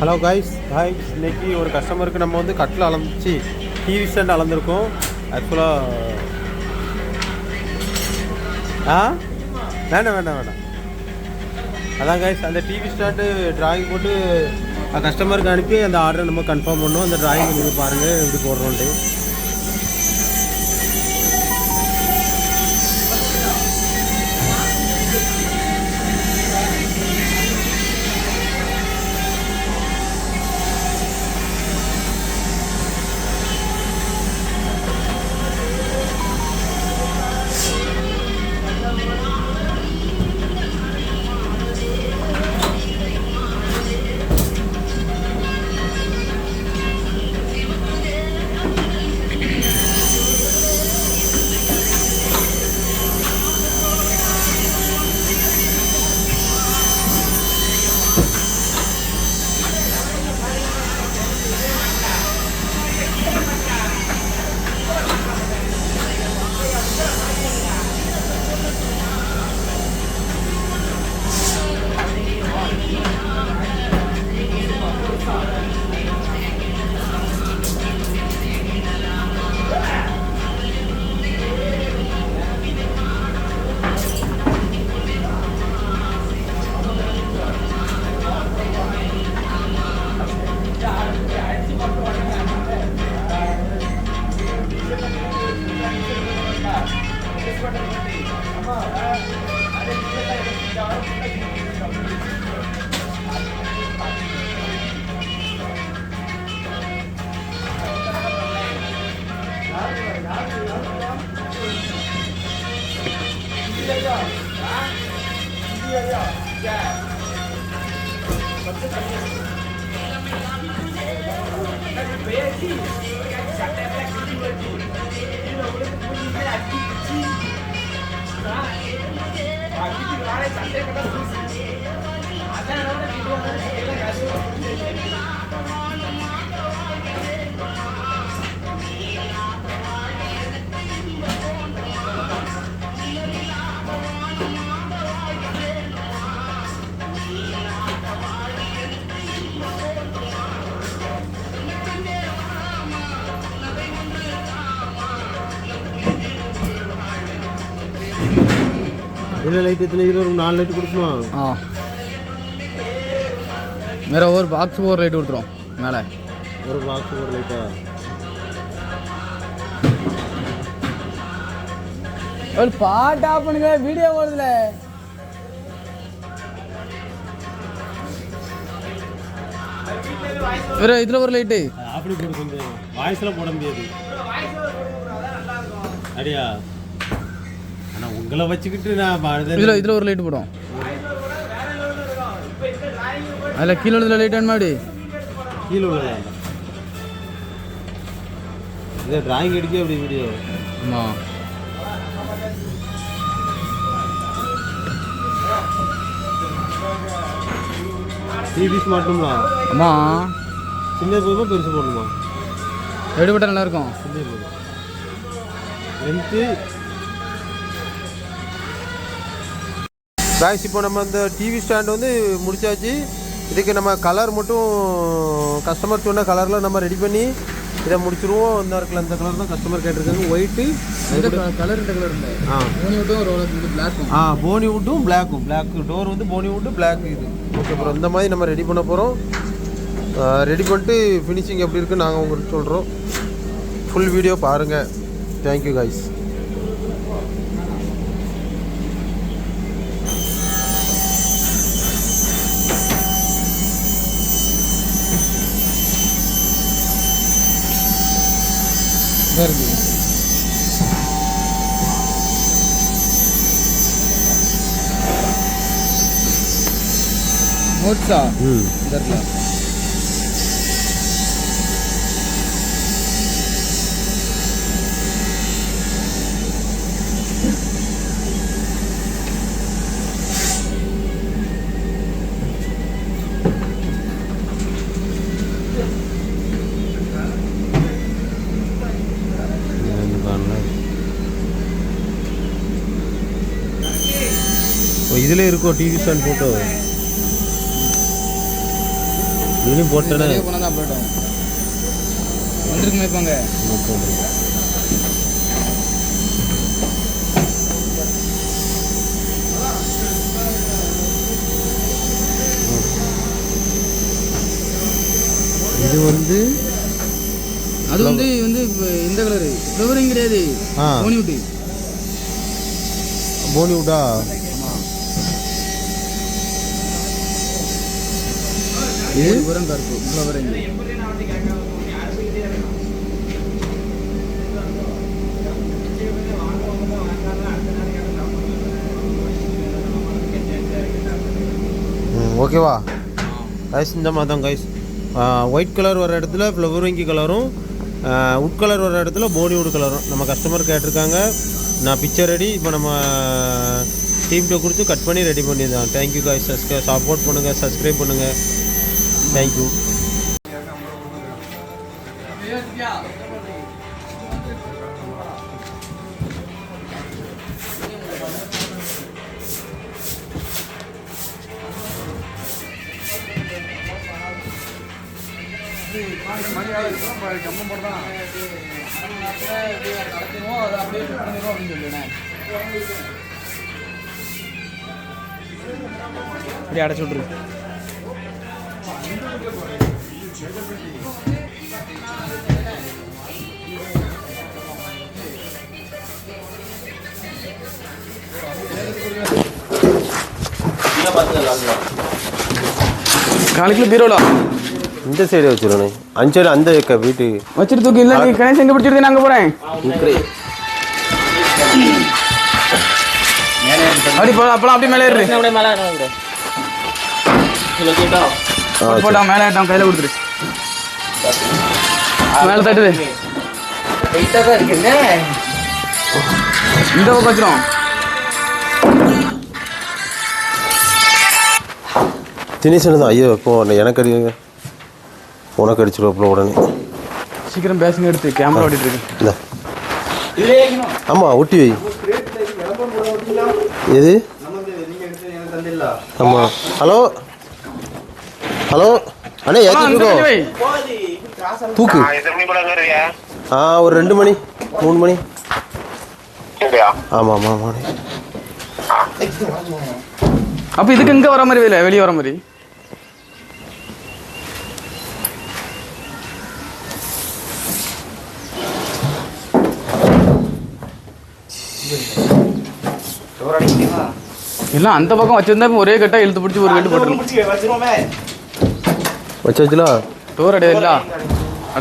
Hello guys இன்னைக்கு ஒரு கஸ்டமருக்கு நம்ம வந்து கட்டில் அளந்துச்சு டிவி ஸ்டாண்ட் அளந்துருக்கோம். ஆக்சுவலாக வேண்டாம் அதான் காய்ஸ், அந்த டிவி ஸ்டாண்டு ட்ராயிங் போட்டு கஸ்டமருக்கு அனுப்பி அந்த ஆர்டரை நம்ம கன்ஃபார்ம் பண்ணோம். அந்த ட்ராயிங் நீங்கள் பாருங்கள் எப்படி போடுறோன்ட்டு. இதில் லைட் எத்தனை? இதில் ஒரு 4 லைட் கொடுக்கணும். மேலே ஒரு பாக்ஸ் ஒரு லைட் கொடுத்துரும். மேலே ஒரு பாக்ஸ் ஒரு லைட்டா? ஒரு பாட்டு ஆஃப் பண்ணுங்க, வீடியோ ஓடுதுல. வேற இதில் ஒரு லைட்டு அப்படி போடுறது வாய்ஸில் போட முடியாது. அடியா, ஆனால் உங்களை வச்சுக்கிட்டு நான் இதில் ஒரு லைட்டு போடும். அதில் கீழே உள்ளதில் லைட் ஆன் மாடி கீழே உள்ளதா? இதை ட்ராயிங் எடுக்க அப்படி வீடியோ. ஆமாம், டிவிஸ் மட்டும்னா? ஆமாம். சின்ன போதுமா பெருசு போடணுமா? எடுபட்டால் நல்லாயிருக்கும். சின்ன போதும் லென்த்து. காய்ஸ், இப்போ நம்ம அந்த டிவி ஸ்டாண்ட் வந்து முடிச்சாச்சு. இதுக்கு நம்ம கலர் மட்டும் கஸ்டமர் சொன்ன கலரில் நம்ம ரெடி பண்ணி இதை முடிச்சிருவோம். இந்த இருக்குல்ல, இந்த கலர் தான் கஸ்டமர் கேட்டிருக்காங்க. ஒயிட்டு கலர் இந்த கலர் போனிவுட்டும் பிளாக்கும். பிளாக் டோர் வந்து போனிவுட்டு, பிளாக் இது. ஓகே, அப்புறம் இந்த மாதிரி நம்ம ரெடி பண்ண போகிறோம். ரெடி பண்ணிட்டு ஃபினிஷிங் எப்படி இருக்குன்னு நாங்கள் உங்களுக்கு சொல்கிறோம். ஃபுல் வீடியோ பாருங்கள். Thank you guys. நோட்ஸா? இதில் இருக்கோ டிவி ஸ்டாண்ட் ஃபோட்டோ? இதுலேயும் போட்டேனே வெளியே போனால் தான் அப்டேட் ஆகும். வந்துருக்குமே இப்போங்க. இது வந்து அது வந்து இந்த கலரு ஃப்ளவரிங் கிடையாது. போனிவுட்டு. போனிவுட்டா? இது புறம் கருப்பு ஃப்ளவரிங். ஓகேவா கைஸ்? இந்த மாதிரி தான் கைஸ். ஒயிட் கலர் வர இடத்துல ஃப்ளவரிங்கி கலரும், உட் கலர் வர இடத்துல போனிவுட் கலரும் நம்ம கஸ்டமர் கேட்டிருக்காங்க. நான் பிக்சர் ரெடி இப்போ நம்ம டீம்கிட்ட கொடுத்து கட் பண்ணி ரெடி பண்ணிடுறோம். Thank you guys. சப்போர்ட் பண்ணுங்கள், சப்ஸ்கிரைப் பண்ணுங்கள். தேங்க்யூ. அப்படியே அடைச்சி விட்ரு. காலைக்குள்ள பீரோலா இந்த சைடு வச்சிருக்கேன். அஞ்சு அந்த வீட்டு வச்சுட்டு தூக்கி இல்லை. நீ கணேஷ் எங்கே பிடிச்சிருந்தே நான் அங்கே போகிறேன். அப்படி போகலாம். அப்பலாம் அப்படியே மேலே ஏறு. போட்டான் மேலே ஏட்டான். கையில் கொடுத்துரு. மேலே தட்டுது. இந்த பக்கம் வச்சிரும். தினேசன் தான். ஐயோ இப்போ எனக்கு அடிங்க, உனக்கு அடிச்சிருவாப்புல உடனே. சீக்கிரம் பேசுங்க. எடுத்து கேமரா ஓட்டிட்டு இருக்கு. ஆமாம் ஒட்டி வை. எது? ஆமாம். ஹலோ ஹலோ அண்ணே, ஏற்றிருக்கோம். தூக்கு. ஒரு 2 மணி 3 மணி. ஆமாம் ஆமாம் ஆமாம். அப்போ இதுக்கு எங்கே வர மாதிரி இல்லை, வெளியே வர மாதிரி. எல்லாம் அந்த பக்கம் வச்சிருந்தா ஒரே கட்டா இழுத்து பிடிச்சி ஒரு கட்டு போட்டுருங்க. வச்சாச்சுல டோர் அடையாதுல்ல.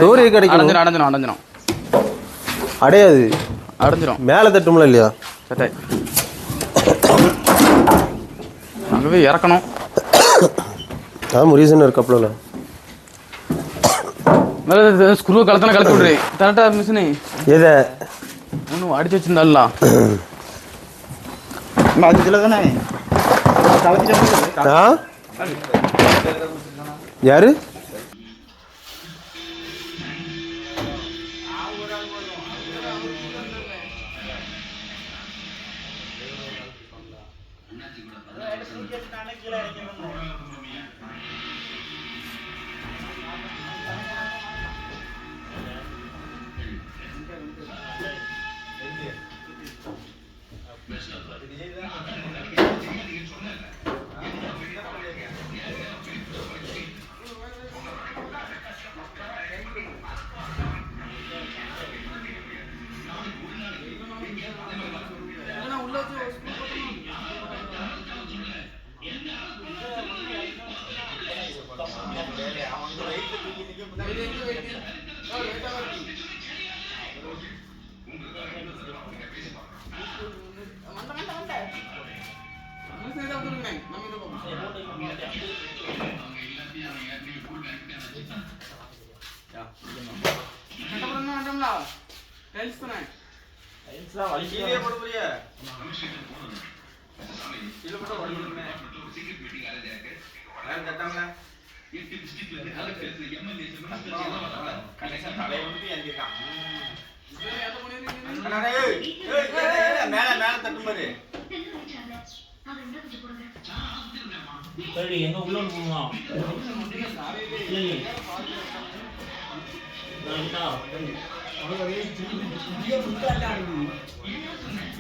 டோர் கிடைக்கும். அடைஞ்சிடும் அடையாது. அடைஞ்சிடும். மேலே தட்டும்ல இல்லையா? சட்டை அங்கே இறக்கணும். அதான் ரீசன் இருக்கப்பல. மேலே ஸ்க்ரூ கலத்தான கலத்தி விட்ரு. கரெக்டா மிஷினு எதை ஒன்றும் அடிச்சு வச்சிருந்தால. யாரு? சரி எங்க உள்ள போணுமா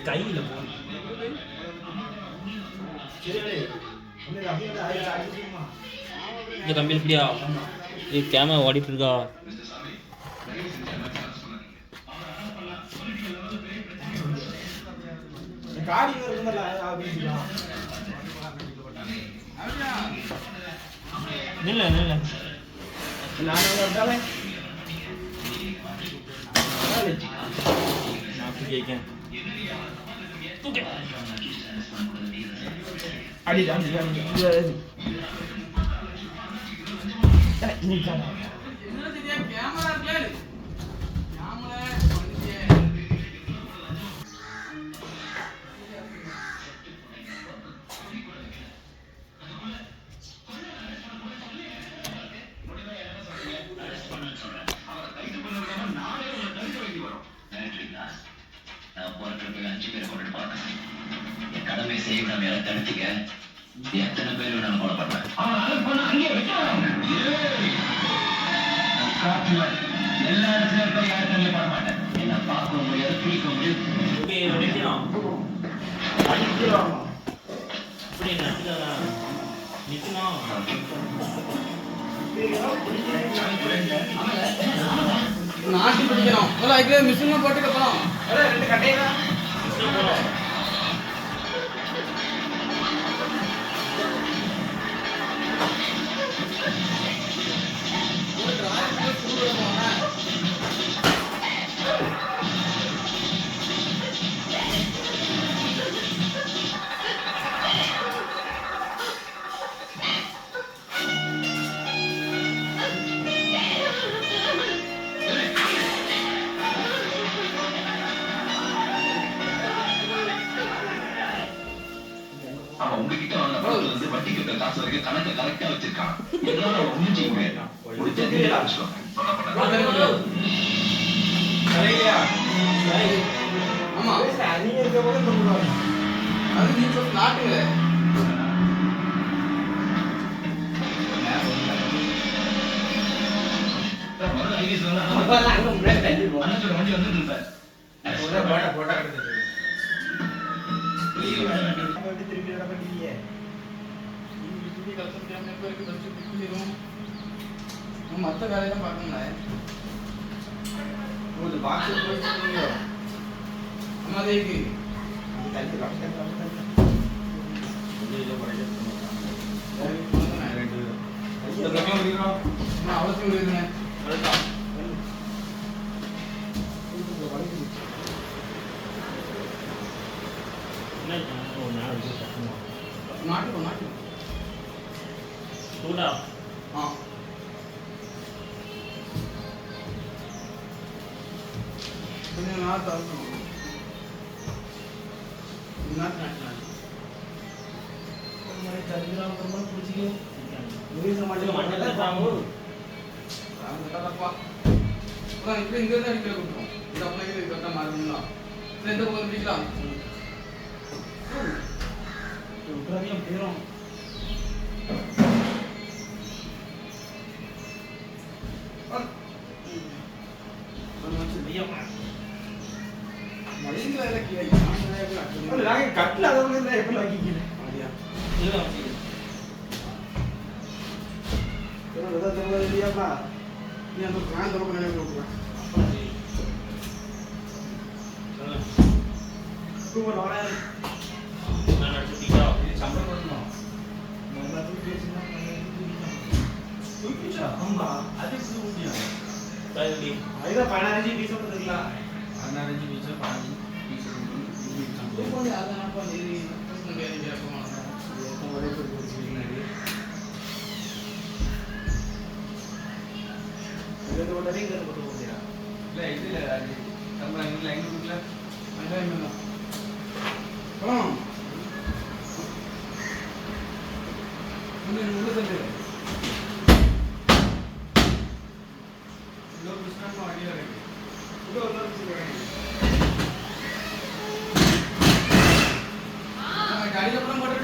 கையில போன் இந்த கம்பி எப்படியா இது கேமரா ஓடிட்டு இருக்கா நில்ல நில்ல கடமை செய்யணும் தடுத்தீங்க எத்தனை பேர் நான் கொலை பண்றேன் எல்லா இடத்துலயும் போய் யாருமே பண்ண மாட்டேன் என்ன பார்க்க முடியாது பிடிக்க முடியாது நாட்டி பிடிக்கிறோம் அதுக்கு மிஷின்லாம் போட்டுக்கப்போம் ரெண்டு கட்டையா அவன் உங்ககிட்ட வந்து வட்டிக்கு காசு வரைக்கும் கணக்கு கரெக்டா வச்சிருக்கான் என்னால ஒண்ணும் செய்ய முடியாது முடிச்சதே ஆமா அது நீ சொல்ல நாட்டுங்க வண்டி வந்துட்டு இருப்பேன் மற்ற வேலையெல்லாம் பார்க்கணும்ல ஒரு பாக்ஸ் போயிட்டு அம்மாதேவிக்கு அவசியம் இருக்குங்க நாட்டுக்கு நாட்டுக்கு சூடா ஆ கொஞ்சம் நாள் தரணும் நாட்டு நாட்டு நாட்டு இப்ப இங்க இருந்து அடிக்கல கொடுத்துரும் இந்த அப்பா இது கரெக்டா மாறிடலாம் எந்த பக்கம் பிடிக்கலாம் போயிடும் கட்டில எப்படி வாங்கிக்கிறேன் இல்லையாப்பா நீ அந்த பிளான் தொடக்க நினைவு விட்டுருவேன் சம்பளம் பண்ணணும் அது அதுதான் 15 பீஸ் இருக்கலாம் 15 பீஸ் 15 பீஸ் गाड़ी का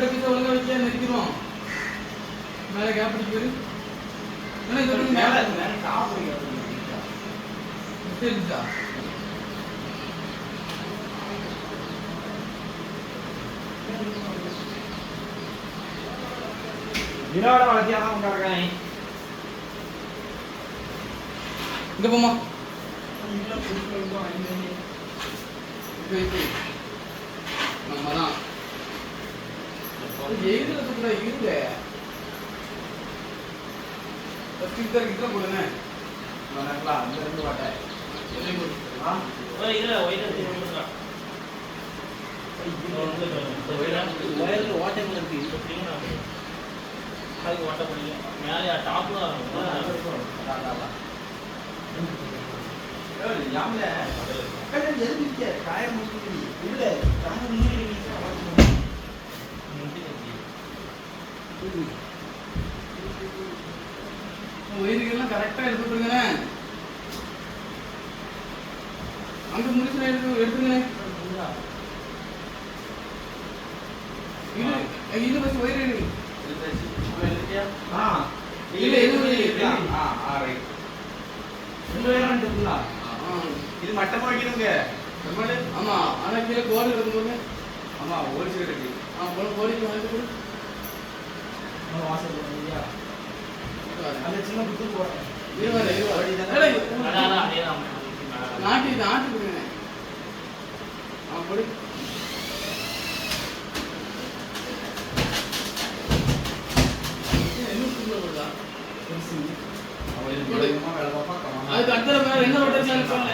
வெட்டுற பீஸை ஒழுங்கா வச்சு நெருக்கிடுவோம். மேலே கேப் பிடிச்சி போயிரு. என்ன சொல்லுங்க மேலே டாப் சரிச்சா வினோட வளர்த்தியாதான் உண்டாடுறேன். இங்க போமா நம்ம தான் எழுதுல கூட இருங்க கிட்ட போடுங்க அந்த ரெண்டு வாட்டை இதுல ஒயிட் எடுத்து கொடுங்க. ஒயர்ல ஓட்டை இருக்கு. அதுக்கு ஓட்ட பண்ணி மேலே டாப்ல ஒயிலுக்கெல்லாம் கரெக்டா எடுத்துட்டுருங்க. அங்க முடிச்சு எடுத்துங்க. இது பஸ் ஒயிர் எடுங்க. இல்ல இது மட்டமா வைக்கணுங்க. ஆமா ஆனா கீழே கோடு இருக்கும்போது ஆமா ஒரு சைடு இருக்கு. கோடிக்கு வந்து கொடு. வாசல் போடுறீங்களா? அந்த சின்ன புத்து போடுறேன். நாட்டு கொடுங்க. கொடு. அதுக்கு அடுத்த வேற என்ன ரொட்டேஷன் சொல்ல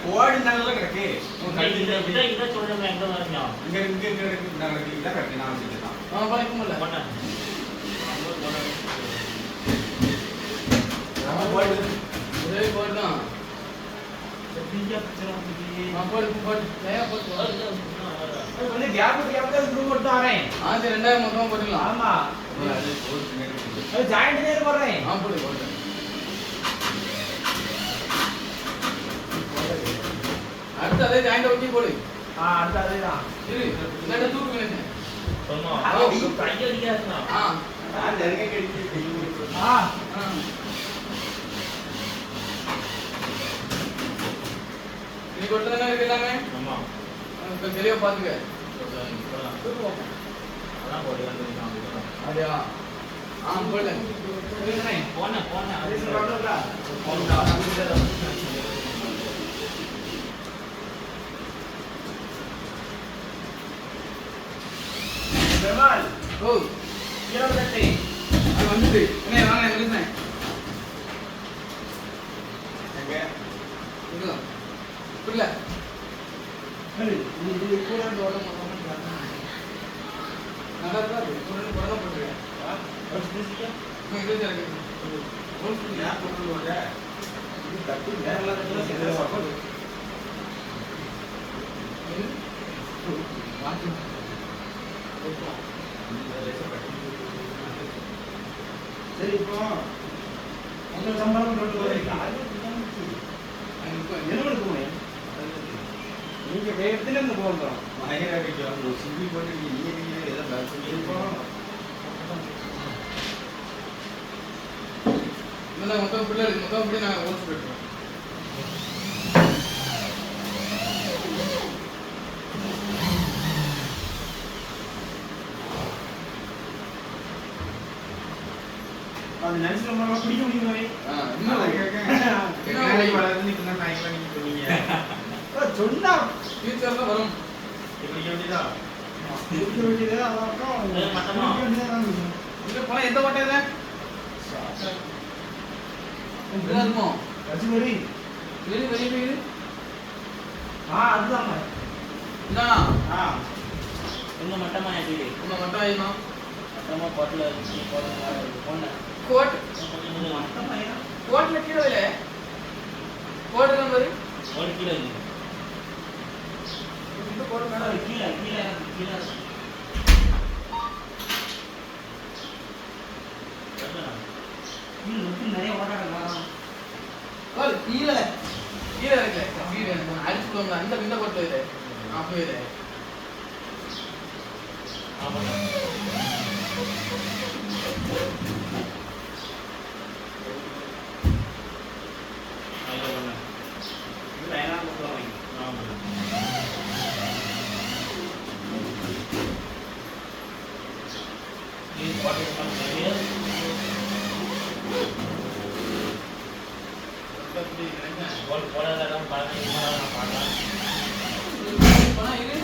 கோடி நல்லா கிடக்கு. இதை சொல்றேன் எங்க வரீங்க ரெண்டாயிரம் மொத்தமா போட்டுக்கலாம். ஆமா ஜாயிண்ட் போடுறேன். அடுத்து அதே ஜாயிண்ட் ஊத்தி போடு. அடுத்து அதேதான். இரு இல்லாட்ட தூக்கு வேணும். நீ கொடுத்ததானே இருக்கு எல்லாமே. இப்ப தெளிவா பாத்துக்க. அப்படியா போடல ஓ அது வந்துட்டு என்ன வாங்க எழுதுனேன் புரியல நல்லா இருக்கா படம் போட்டுருக்கேன் சரி இப்போ உங்க சம்பளம் நீங்க வேகத்துல இருந்து போகிறோம் சிபி போட்டு நீங்க மொத்தம் பிள்ளை மொத்தம் அப்படி நாங்கள் ஓட்டு போயிட்டோம். அது நினைச்சு ரொம்ப பிடிக்க முடியுமே. சொன்னா ஃபியூச்சர்ல வரும். இந்த பழம் எந்த ஓட்டை இது? இருக்கும் கசிமரி வெரி வெரி வெரி அதுதான் இந்தானா இன்னும் மட்டமா ஏற்றி உங்க மட்டும் ஆயிடும் மட்டமா கோட்டில் போன கோட் கோட்ல கீழே இல்லை போட்டுதான் பாரு. ஒரு கீழே இருக்கு. இந்த போடு மேல அது இருக்கு. கீழே கீழே கீழே இருக்கு. கீழே நுக்கு நிறைய ஓட்டாடலாம். பாரு, கீழே கீழே இருக்கு. கீழே அடிச்சு போங்க. அந்த இந்த போட்டு இரு. அப்படியே இரு. ஆமாம். அதில் ஒன்று. இது லைனாக கொடுத்துருவாங்க. ஆமாம். இது போட்டு நிறைய போடாதான் பார்க்கலாம். போனா இரு.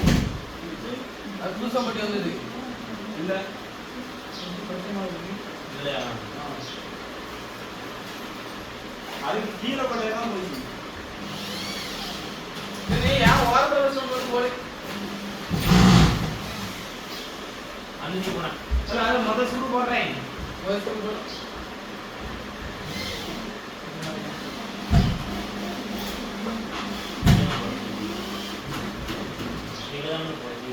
அது புதுசா பட்டி வந்தது. இல்ல இல்லையா? அதுக்கு கீழே பட்டதான் போச்சு. சரி, ஏன் ஓரத்துல வருஷம் போட்டு போடு. அஞ்சு போனேன். அதை முதல் சுடு போடுறேன். வருஷம் போடு. இதுதான் போகுது.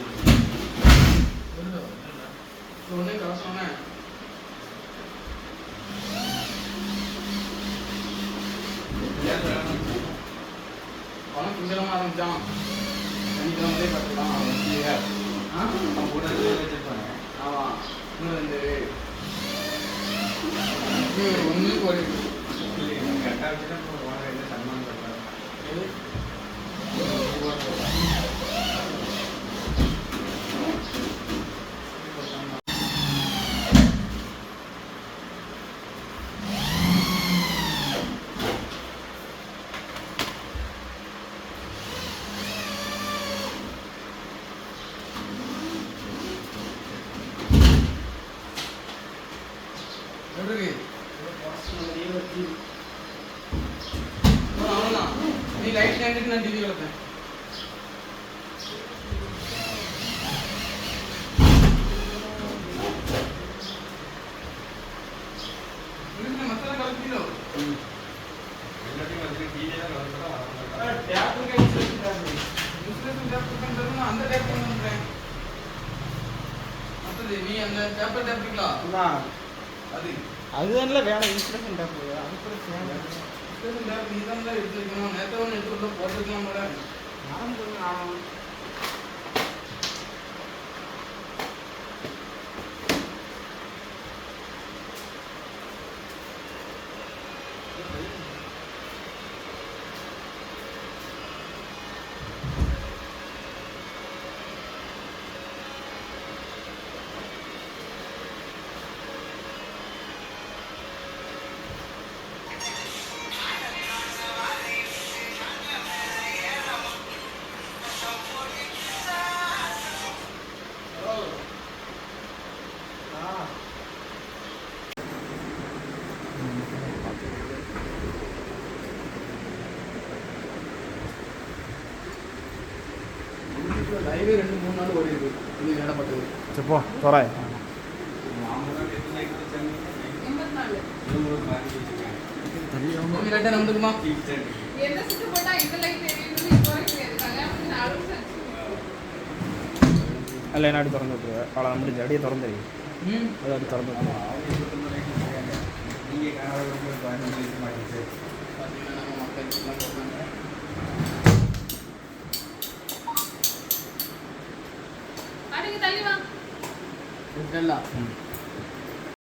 ஒண்ணே கலசோனே. பணம் திங்கலாமா ஆரம்பிச்சான். சனிக்கிழமை பார்த்துக்கலாம். ஆமா. இன்னும் ரெண்டு ஒண்ணு ஒரு எது? எப்படி இருக்கு? அவ்வளோதான். நீ லைட் கேண்டுட்டு நான் டிவி வளர்த்தேன். மசாலா கலப்பிலோ அந்த டேப் பண்ணுறேன். மற்றது நீ அந்த பேப்பர் டேப்லாம் அது அதுதான் வேலை இன்ஸ்ட்ரக்ஷன் டேப் அது கூட ஸ்டேஷன் டேப் நீ தான் எடுத்து வைக்கணும். நேற்று ஒன்று எடுத்து விட்டு போட்டுருக்கலாம் கூட. நான் லைவே 2-3 நாள் ஓடி இருக்கு. இது வேலைப்பட்டது. చెప్పు త్వర கரெக்டாக நடந்துக்குமா? எந்த சுட்டு போட்டா இந்த லைட் தெரியுதுன்னு இப்போ தெரியாது. கல்யாணத்துக்கு 4 வருஷம் ஆச்சு. அல்ல என்ன அடி திறந்து விட்டுருவேன். அவ்வளோ முடிஞ்சு அடியே திறந்துரு. அது அடி திறந்து விட்டுருவேன். பார்த்தீங்கன்னா நம்ம மக்கள் போட்டாங்க. அடிங்க தள்ளி வா. இதெல்லாம்